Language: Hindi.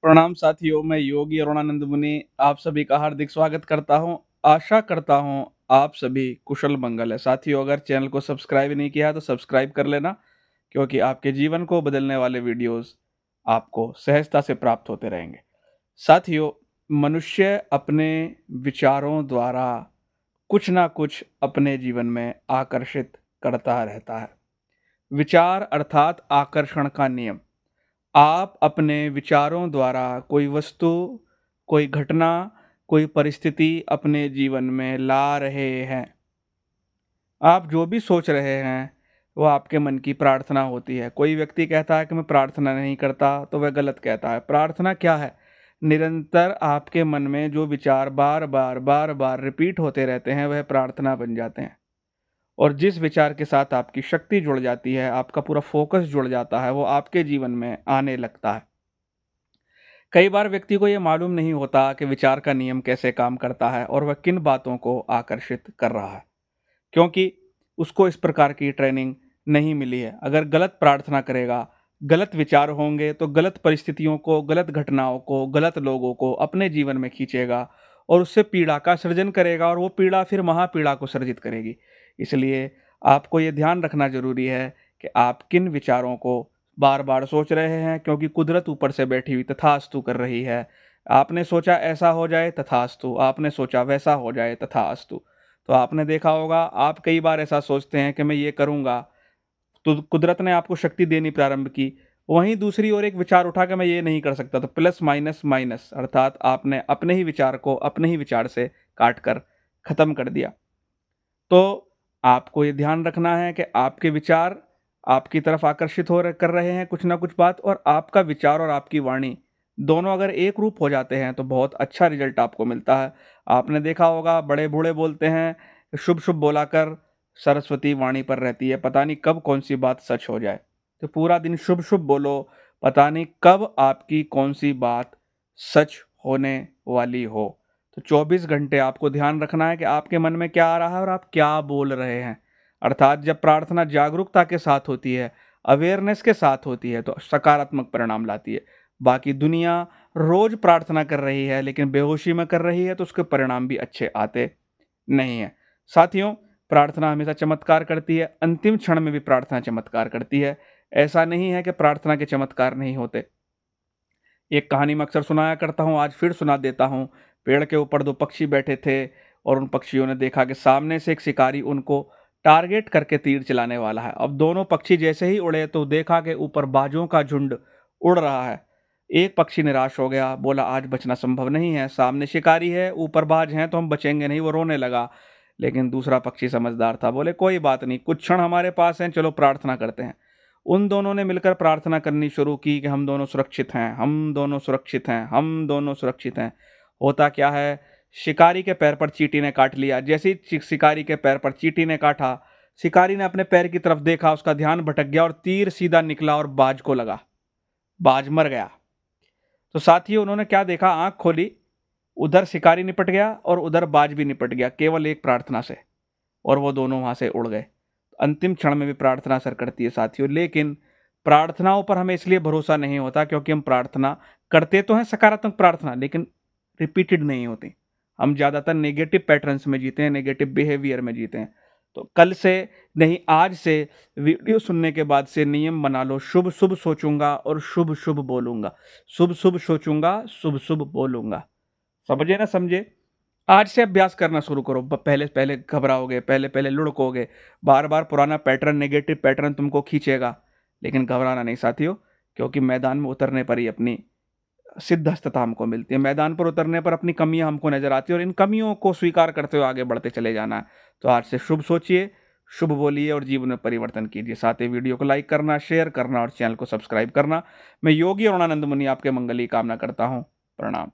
प्रणाम साथियों, मैं योगी अरुणानंद मुनि आप सभी का हार्दिक स्वागत करता हूं। आशा करता हूं आप सभी कुशल मंगल है। साथियों, अगर चैनल को सब्सक्राइब नहीं किया है तो सब्सक्राइब कर लेना, क्योंकि आपके जीवन को बदलने वाले वीडियोस आपको सहजता से प्राप्त होते रहेंगे। साथियों, मनुष्य अपने विचारों द्वारा कुछ ना कुछ अपने जीवन में आकर्षित करता रहता है। विचार अर्थात आकर्षण का नियम। आप अपने विचारों द्वारा कोई वस्तु, कोई घटना, कोई परिस्थिति अपने जीवन में ला रहे हैं। आप जो भी सोच रहे हैं, वो आपके मन की प्रार्थना होती है। कोई व्यक्ति कहता है कि मैं प्रार्थना नहीं करता, तो वह गलत कहता है। प्रार्थना क्या है? निरंतर आपके मन में जो विचार बार-बार, बार-बार रिपीट होते रहते हैं, वह प्रार्थना बन जाते हैं। और जिस विचार के साथ आपकी शक्ति जुड़ जाती है, आपका पूरा फ़ोकस जुड़ जाता है, वो आपके जीवन में आने लगता है। कई बार व्यक्ति को ये मालूम नहीं होता कि विचार का नियम कैसे काम करता है और वह किन बातों को आकर्षित कर रहा है, क्योंकि उसको इस प्रकार की ट्रेनिंग नहीं मिली है। अगर गलत प्रार्थना करेगा, गलत विचार होंगे, तो गलत परिस्थितियों को, गलत घटनाओं को, गलत लोगों को अपने जीवन में खींचेगा और उससे पीड़ा का सृजन करेगा, और वो पीड़ा फिर महापीड़ा को सर्जित करेगी। इसलिए आपको ये ध्यान रखना ज़रूरी है कि आप किन विचारों को बार-बार सोच रहे हैं, क्योंकि कुदरत ऊपर से बैठी हुई तथास्तु कर रही है। आपने सोचा ऐसा हो जाए, तथास्तु। आपने सोचा वैसा हो जाए, तथास्तु। तो आपने देखा होगा, आप कई बार ऐसा सोचते हैं कि मैं ये करूँगा, तो कुदरत ने आपको शक्ति देनी प्रारंभ की। वहीं दूसरी ओर एक विचार उठा कि मैं ये नहीं कर सकता, तो प्लस माइनस माइनस, अर्थात आपने अपने ही विचार को अपने ही विचार से काट कर खत्म कर दिया। तो आपको ये ध्यान रखना है कि आपके विचार आपकी तरफ आकर्षित कर रहे हैं कुछ ना कुछ बात, और आपका विचार और आपकी वाणी दोनों अगर एक रूप हो जाते हैं, तो बहुत अच्छा रिजल्ट आपको मिलता है। आपने देखा होगा, बड़े बूढ़े बोलते हैं, शुभ शुभ बोला कर सरस्वती वाणी पर रहती है, पता नहीं कब कौन सी बात सच हो जाए। तो पूरा दिन शुभ शुभ बोलो, पता नहीं कब आपकी कौन सी बात सच होने वाली हो। तो 24 घंटे आपको ध्यान रखना है कि आपके मन में क्या आ रहा है और आप क्या बोल रहे हैं। अर्थात जब प्रार्थना जागरूकता के साथ होती है, अवेयरनेस के साथ होती है, तो सकारात्मक परिणाम लाती है। बाकी दुनिया रोज प्रार्थना कर रही है, लेकिन बेहोशी में कर रही है, तो उसके परिणाम भी अच्छे आते नहीं हैं। साथियों, प्रार्थना हमेशा चमत्कार करती है, अंतिम क्षण में भी प्रार्थना चमत्कार करती है। ऐसा नहीं है कि प्रार्थना के चमत्कार नहीं होते। एक कहानी मैं अक्सर सुनाया करता हूँ, आज फिर सुना देता हूँ। पेड़ के ऊपर 2 पक्षी बैठे थे, और उन पक्षियों ने देखा कि सामने से एक शिकारी उनको टारगेट करके तीर चलाने वाला है। अब दोनों पक्षी जैसे ही उड़े, तो देखा कि ऊपर बाजों का झुंड उड़ रहा है। एक पक्षी निराश हो गया, बोला आज बचना संभव नहीं है, सामने शिकारी है, ऊपर बाज हैं, तो हम बचेंगे नहीं, वो रोने लगा। लेकिन दूसरा पक्षी समझदार था, बोले कोई बात नहीं, कुछ क्षण हमारे पास हैं, चलो प्रार्थना करते हैं। उन दोनों ने मिलकर प्रार्थना करनी शुरू की कि हम दोनों सुरक्षित हैं, हम दोनों सुरक्षित हैं, हम दोनों सुरक्षित हैं। होता क्या है, शिकारी के पैर पर चींटी ने काट लिया। जैसे ही शिकारी के पैर पर चींटी ने काटा, शिकारी ने अपने पैर की तरफ देखा, उसका ध्यान भटक गया और तीर सीधा निकला और बाज को लगा। बाज मर गया। तो साथ ही उन्होंने क्या देखा, आंख खोली, उधर शिकारी निपट गया और उधर बाज भी निपट गया, केवल एक प्रार्थना से, और वो दोनों वहां से उड़ गए। अंतिम क्षण में भी प्रार्थना असर करती है साथियों, लेकिन प्रार्थनाओं पर हमें इसलिए भरोसा नहीं होता क्योंकि हम प्रार्थना करते तो हैं, सकारात्मक प्रार्थना, लेकिन रिपीटेड नहीं होती। हम ज़्यादातर नेगेटिव पैटर्न्स में जीते हैं, नेगेटिव बिहेवियर में जीते हैं। तो कल से नहीं, आज से वीडियो सुनने के बाद से नियम बना लो, शुभ शुभ सोचूंगा और शुभ शुभ बोलूंगा, शुभ शुभ सोचूंगा, शुभ शुभ बोलूंगा। समझे ना समझे? आज से अभ्यास करना शुरू करो। पहले पहले घबराओगे, पहले पहले लुढ़कोगे, बार बार पुराना पैटर्न, नेगेटिव पैटर्न तुमको खींचेगा, लेकिन घबराना नहीं साथियों, क्योंकि मैदान में उतरने पर ही अपनी सिद्धहस्तता हमको मिलती है। मैदान पर उतरने पर अपनी कमियां हमको नजर आती है, और इन कमियों को स्वीकार करते हुए आगे बढ़ते चले जाना है। तो आज से शुभ सोचिए, शुभ बोलिए और जीवन में परिवर्तन कीजिए। साथ ही वीडियो को लाइक करना, शेयर करना और चैनल को सब्सक्राइब करना। मैं योगी अरुणानंद मुनि आपके मंगल की कामना करता हूँ। प्रणाम।